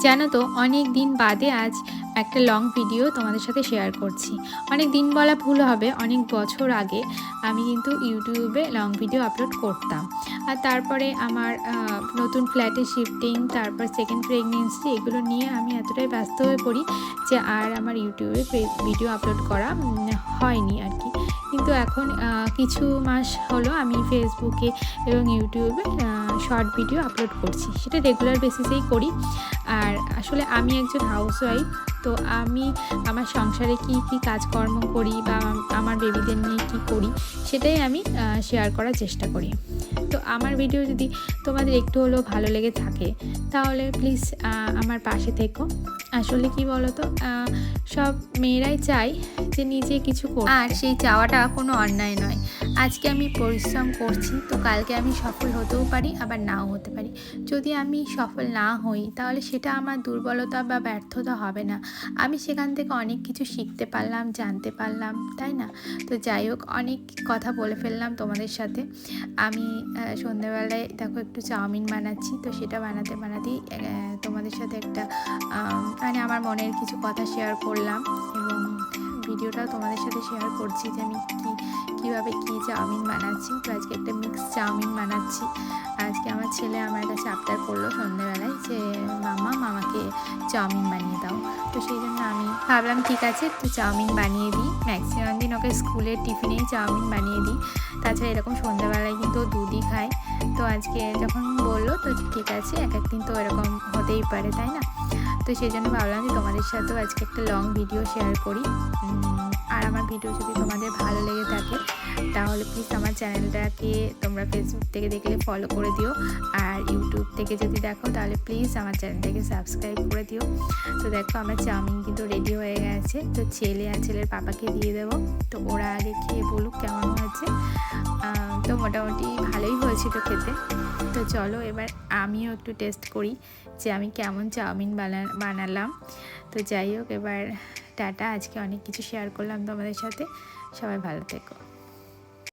জানো তো অনেক দিন বাদে আজ একটা লং ভিডিও তোমাদের সাথে শেয়ার করছি। অনেক দিন বলা ভুল হবে, অনেক বছর আগে আমি কিন্তু ইউটিউবে লং ভিডিও আপলোড করতাম। আর তারপরে আমার নতুন ফ্ল্যাটে শিফটিং, তারপর সেকেন্ড প্রেগনেন্সি, এগুলো নিয়ে আমি এতটাই ব্যস্ত হয়ে পড়ি যে আর আমার ইউটিউবে ভিডিও আপলোড করা হয়নি আর কি। কিন্তু এখন কিছু মাস হলো আমি ফেসবুকে এবং ইউটিউবে শর্ট ভিডিও আপলোড করছি, সেটা রেগুলার বেসিসেই করি। আর আসলে আমি একজন হাউসওয়াইফ, তো আমি আমার সংসারে কি কি কাজকর্ম করি বা আমার বেবিদের নিয়ে কি করি সেটাই আমি শেয়ার করার চেষ্টা করি। তো আমার ভিডিও যদি তোমাদের একটু হলেও ভালো লেগে থাকে তাহলে প্লিজ আমার পাশে থেকো। আসলে কি বলো তো, সব মেয়েরাই চায় যে নিজে কিছু করতে, আর সেই চাওয়াটা কোনো অন্যায় নয়। আজকে আমি পরিশ্রম করছি, তো কালকে আমি সফল হতেও পারি, আবার নাও হতে পারি। যদি আমি সফল না হই তাহলে সেটা আমার দুর্বলতা বা ব্যর্থতা হবে না। আমি সেখান থেকে অনেক কিছু শিখতে পারলাম, জানতে পারলাম, তাই না? তো যাই হোক, অনেক কথা বলে ফেললাম তোমাদের সাথে। আমি সন্ধ্যেবেলায় দেখো একটু চাউমিন বানাচ্ছি, তো সেটা বানাতে বানাতেই তোমাদের সাথে একটা মানে আমার মনের কিছু কথা শেয়ার করলাম, এবং ভিডিওটাও তোমাদের সাথে শেয়ার করছি যে আমি কীভাবে কী চাউমিন বানাচ্ছি। তো আজকে একটা মিক্স চাউমিন বানাচ্ছি। আজকে আমার ছেলে আমার কাছে আবদার করলো সন্ধ্যেবেলায় যে মামাকে চাউমিন বানিয়ে দাও। তো সেই জন্য আমি ভাবলাম ঠিক আছে, একটু চাউমিন বানিয়ে দিই। ম্যাক্সিমাম দিন ওকে স্কুলের টিফিনেই চাউমিন বানিয়ে দিই, তাছাড়া এরকম সন্ধ্যাবেলায় কিন্তু ও দুধই খায়। তো আজকে যখন বললো তো ঠিক আছে, এক একদিন তো এরকম হতেই পারে, তাই না? তো সেই জন্য ভাবলাম যে তোমাদের সাথেও আজকে একটা লং ভিডিও শেয়ার করি। আর আমার ভিডিও যদি তোমাদের ভালো লেগে থাকে তাহলে প্লিজ আমার চ্যানেলটাকে তোমরা ফেসবুক থেকে দেখলে ফলো করে দিও, আর ইউটিউব থেকে যদি দেখো তাহলে প্লিজ আমার চ্যানেলটাকে সাবস্ক্রাইব করে দিও। তো দেখো আমার চাউমিন কিন্তু রেডি হয়ে গেছে, তো ছেলে আর ছেলের পাপাকে দিয়ে দেবো। তো ওরা আগে খেয়ে বলুক কেমন হয়েছে। তো মোটামুটি ভালোই হয়েছিল খেতে। তো চলো এবার আমিও একটু টেস্ট করি যে আমি কেমন চাউমিন বানালাম। তো যাই হোক, এবার টাটা। আজকে অনেক কিছু শেয়ার করলাম তোমাদের সাথে। সবাই ভালো থেকো।